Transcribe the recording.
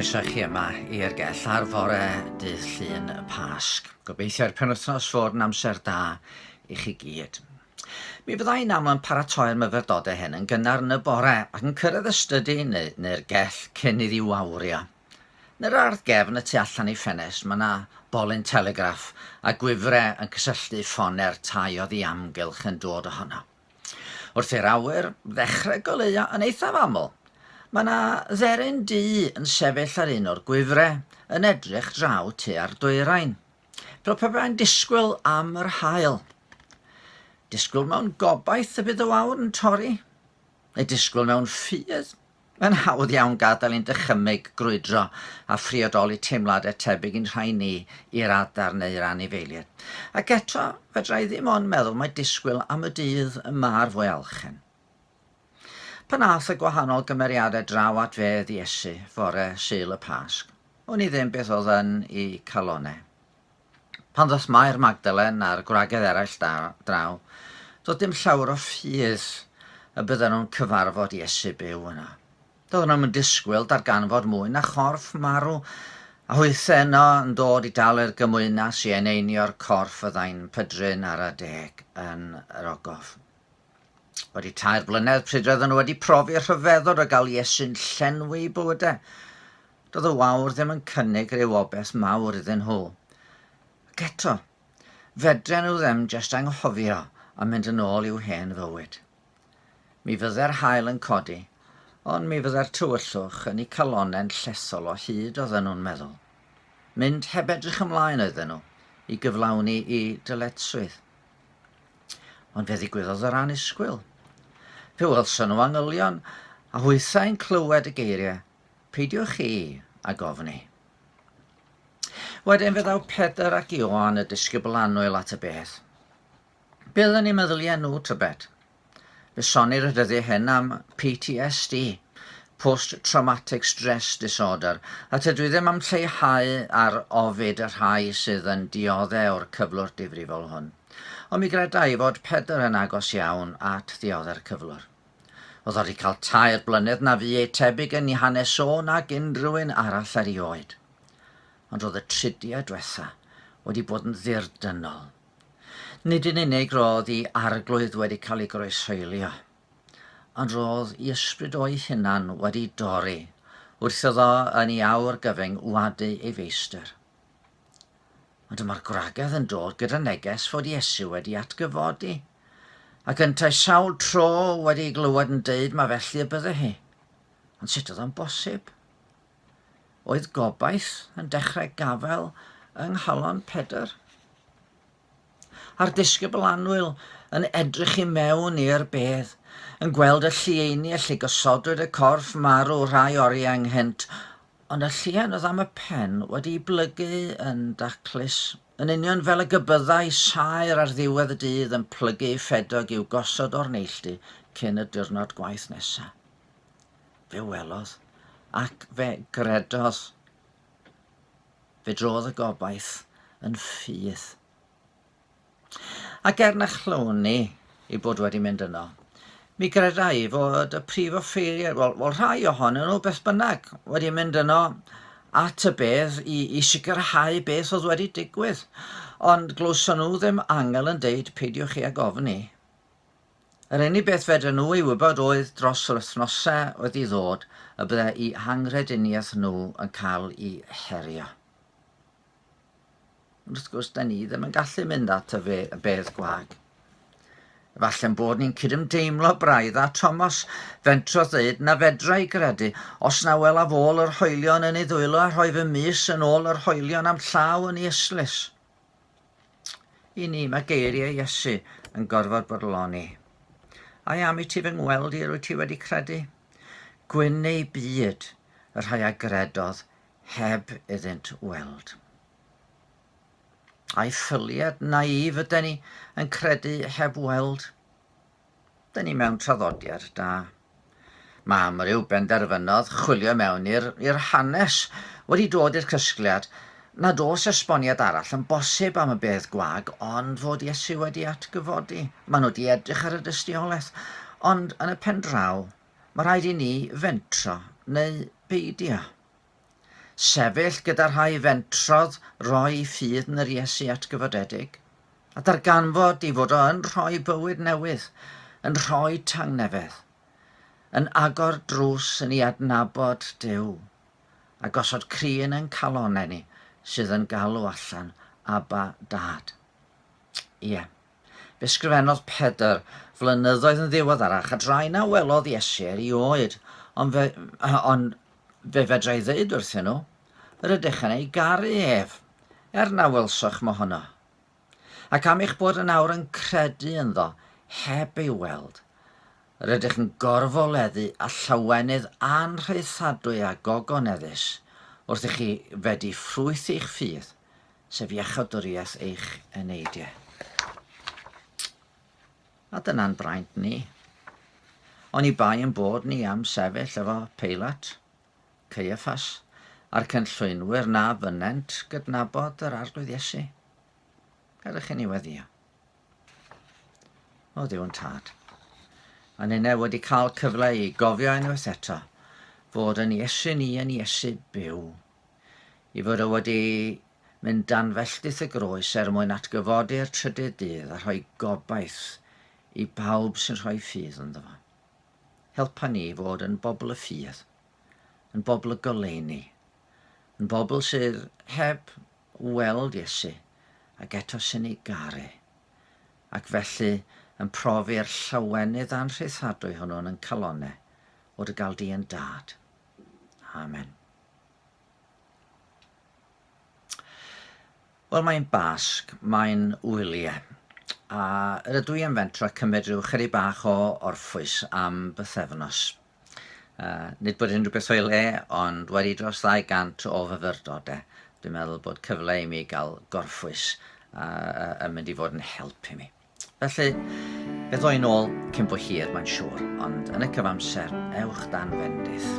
Croeso chi yma i'r Gell ar fore dydd Llun y Pasg. Gobeithio'r penwythnos fod yn amser da i chi gyd. Mi fyddai'n aml yn paratoi'r myfyrdodau hyn yn gynnar yn y bore ac yn cyrraedd y stydi neu'r Gell cyn iddi wawrio. Yn yr ardd gefn y tu allan i ffenest mae yna bolyn telegraff a gwifrau yn cysylltu ffoner tai o ddiamgylch yn dod ohono. Wrth i'r awyr ddechrau goleuo yn eithaf aml, mae yna dderyn du yn sefyll ar un o'r gwifrau yn edrych draw tua'r dwyrain. Fel pe bai'n disgwyl am yr haul. Disgwyl mewn gobaith y bydd y wawr yn torri, neu disgwyl mewn ffydd. Mae'n hawdd iawn gadael ein dychymyg grwydro a phriodoli teimladau tebyg i'n rhai ni i'r adar neu'r anifeiliaid. Ac eto, fedra i ddim ond meddwl mae disgwyl am y dydd y mar fwy alchen. Pan aeth y gwahanol gymeriadau draw at fedd Iesu fore Sul y Pasg, o'n i ddim beth oedd yn i calonau. Pan ddoth Mair Magdalen a'r gwragedd eraill draw, doedd dim llawer o ffydd y bydden nhw'n cyfarfod Iesu byw yna. Doedd nhw'n disgwyl darganfod mwy na chorff marw, a hwythau yno yn dod i dal i'r gymwynas i eneinio'r corff y ddain pydryn ar y 10 yn yr ogof. Wedi 3 blynedd pryd roedden nhw wedi profi rhyfeddod o gael Iesu'n llenwi bywydau. Doedd y wawr ddim yn cynnig rywobeth mawr iddyn nhw. Ac eto, fedren nhw ddim jyst anghofio a mynd yn ôl i'w hen fywyd. Mi fyddai'r haul yn codi, ond mi fyddai'r tywyllwch yn eu calonnau'n llethol o hyd oedden nhw'n meddwl. Mynd heb edrych ymlaen oedden nhw i gyflawni i dyletswydd. Ond fe ddigwyddodd yr annisgwyl. Fe welsyn nhw angylion a hwythau'n clywed y geiriau, peidiwch chi a gofni. Wedyn fe ddaw Pedr ac Ioan y disgybl annwyl at y beth. Beth yn ei meddyliau nhw tybed? Fe sonir y dyddiau hyn am PTSD, Post-Traumatic Stress Disorder, a tydw i ddim am lleihau ar ofid y rhai sydd yn dioddau o'r cyflwr difrifol hwn. Ond mi gredai fod Pedr yn agos iawn at ddioddau'r cyflwr. Oedd wedi cael 2 blynedd na fu ei tebyg yn ei hanes o nag unrhyw un arall ar ei oed. Ond roedd y 30au diwetha wedi bod yn ddirdynol. Nid yn unig roedd ei arglwydd wedi cael ei groeshoelio, ond roedd ei ysbryd o'i hunan wedi dorri wrth iddo yn ei awr gyfyng wadu ei feistr. Ond mae'r gwragedd yn dod gyda neges fod Iesu wedi atgyfodi, ac yntau sawl tro wedi glywed yn deud mae felly y bydde hi. Ond sut oedd o'n bosib? Oedd gobaith yn dechrau gafel yng nghalon Pedr? A'r disgybl annwyl yn edrych i mewn i'r bedd, yn gweld y llieini lle gosodwyd y corff marw rhai oriau ynghynt, ond y llien oedd am y pen wedi blygu yn daclus, yn union fel y gybyddau saer ar ddiwedd y dydd yn plygu ffedog i'w gosod o'r neilltu cyn y diwrnod gwaith nesaf. Fe welodd ac fe gredodd. Fe drodd y gobaith yn ffydd. Ac na chlywni i bod wedi mynd yno, mi gredai fod y prif offeiriad, wel rhai ohonyn nhw beth bynnag wedi mynd yno at y bedd i sicrhau beth oedd wedi digwydd, ond glwson nhw ddim angel yn deud peidiwch chi a gofni. Yr unig beth fedryn nhw i wybod oedd dros yr wythnosau oedd i ddod y bydde i hangrediniaeth nhw yn cael ei herio. Ond wrth gwrs, da ni ddim yn gallu mynd at y bedd gwag. Efallai'n bod ni'n cydymdeimlo braidd a Thomas fentro ddeud na fedra i gredu os na welaf ôl yr hoelion yn ei ddwylo a rhoi fy mis yn ôl yr hoelion am llaw yn ei yslys. I ni mae geiriau Iesu yn gorfod bodloni. A am i ti fy ngweld i rwy ti wedi credu? Gwyn neu byd y rhai agredodd heb iddynt weld. A'i ffyliad naif ydyn ni yn credu heb weld. Dyn ni mewn traddodiad da. Mae am ryw benderfynodd chwilio mewn i'r hanes wedi dod i'r cysgliad nad oes esboniad arall yn bosib am y bedd gwag, ond fod Iesu wedi atgyfodi. Maen nhw wedi edrych ar y dystiolaeth, ond yn y pen draw, mae rhaid i ni fentro neu beidio. sefyll gyda rhai fentrodd roi ffydd yn yr Iesu atgyfodedig, a darganfod I fod o'n rhoi bywyd newydd, yn rhoi tangnefedd, yn agor drws yn Ei adnabod Duw, a gosod crin yn calonnau ni sydd yn galw allan Aba Dad. Ie, fe sgrifennodd Pedr flynyddoedd yn ddiweddarach a draena welodd Iesu I oed, ond fe fedra I ddeud wrthyn nhw, yr ydych yn ei garu ef, na welswch mohono. Ac am eich bod yn awr yn credu ynddo, heb ei weld, yr ydych yn gorfoleddu a llawenydd anrheithadwy a gogoneddus wrth I chi fedi ffrwyth eich ffydd, sef iechawdwriaeth eich eneidiau. A dyna'n braint ni. Ond I bai yn bod ni am sefyll efo Peilat, Caiaffas, a'r cynllwynwyr na fynent gydnabod yr arglwydd Iesu. Gadwch I ni weddio. O Dduw yn tad. A nynne wedi cael cyfle I gofio unwaith eto fod yn Iesu ni yn Iesu byw. I fod wedi mynd dan felltith y groes mwyn atgyfodi'r trydydd dydd a rhoi gobaith I bawb sy'n rhoi ffydd ynddo fo. Helpa ni fod yn bobl y ffydd, yn bobl y goleuni, yn bobl sydd heb weld Iesu ac eto sy'n ei garu, ac felly yn profi'r llawenydd anrheithadwy hwnnw'n yn calonnau o dy gael di yn dad. Amen. Wel, mae'n Basg, mae'n wyliau, a rydw I yn fentro cymryd rhyw chydig bach o orffwys am bythefnos. Nid bod unrhyw beth o'i le, ond wedi dros 200 o fyfyrdodau. Dwi'n meddwl bod cyfle I mi gael gorffwys yn mynd I fod yn helpu mi. Felly, beth o'i nôl cyn bo hir, mae'n siŵr, ond yn y cyfamser, ewch dan fendith.